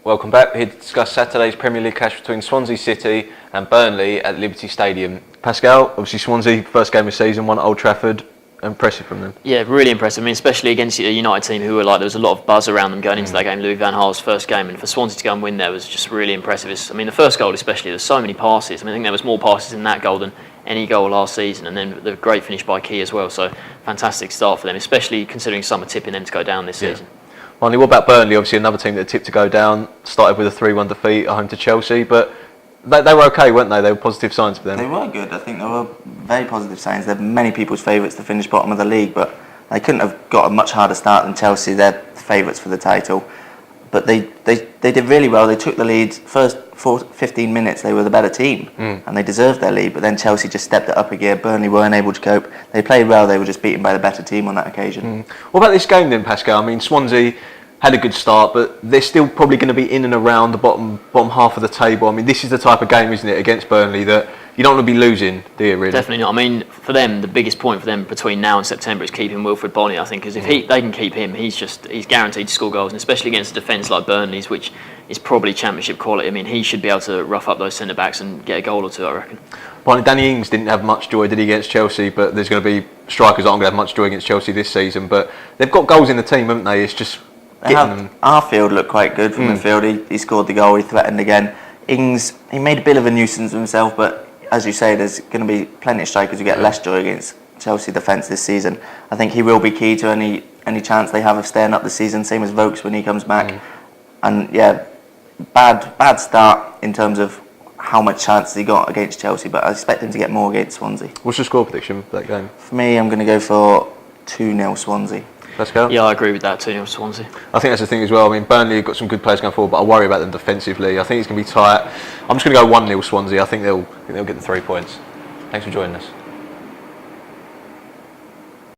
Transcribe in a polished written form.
Welcome back. We're here to discuss Saturday's Premier League clash between Swansea City and Burnley at Liberty Stadium. Pascal, obviously Swansea, first game of the season, won at Old Trafford. Impressive from them. Yeah, really impressive. I mean, especially against a United team who were like, there was a lot of buzz around them going into that game, Louis van Gaal's first game, and for Swansea to go and win there was just really impressive. The first goal especially, there's so many passes. I think there was more passes in that goal than any goal last season, and then the great finish by Key as well. So fantastic start for them, especially considering some are tipping them to go down this season. Finally, what about Burnley? Obviously another team that tipped to go down, started with a 3-1 defeat at home to Chelsea, but they were okay, weren't they? They were positive signs for them. They were good. I think they were very positive signs. They're many people's favourites to finish bottom of the league, but they couldn't have got a much harder start than Chelsea. They're favourites for the title. But they did really well. They took the lead. First 15 minutes, they were the better team, and they deserved their lead. But then Chelsea just stepped it up a gear. Burnley weren't able to cope. They played well. They were just beaten by the better team on that occasion. What about this game then, Pascal? I mean, Swansea had a good start, but they're still probably going to be in and around the bottom half of the table. I mean, this is the type of game, isn't it, against Burnley that you don't want to be losing, do you, really? Definitely not. I mean, for them, the biggest point for them between now and September is keeping Wilfried Bonney, I think, because if they can keep him, he's guaranteed to score goals, and especially against a defence like Burnley's, which is probably championship quality. I mean, he should be able to rough up those centre-backs and get a goal or two, I reckon. Well, Danny Ings didn't have much joy, did he, against Chelsea? But there's going to be strikers that aren't going to have much joy against Chelsea this season. But they've got goals in the team, haven't they? It's just Arfield looked quite good from midfield. He scored the goal. He threatened again. Ings, he made a bit of a nuisance of himself, but as you say, there's going to be plenty of strikers who get less joy against Chelsea defence this season. I think he will be key to any chance they have of staying up this season. Same as Vokes when he comes back. And yeah, bad start in terms of how much chance he got against Chelsea, but I expect him to get more against Swansea. What's your score prediction for that game? For me, I'm going to go for 2-0 Swansea. Pascal? Yeah, I agree with that, 2-0 Swansea. I think that's the thing as well. I mean, Burnley have got some good players going forward, but I worry about them defensively. I think it's going to be tight. I'm just going to go 1-0 Swansea. I think they'll get the 3 points. Thanks for joining us.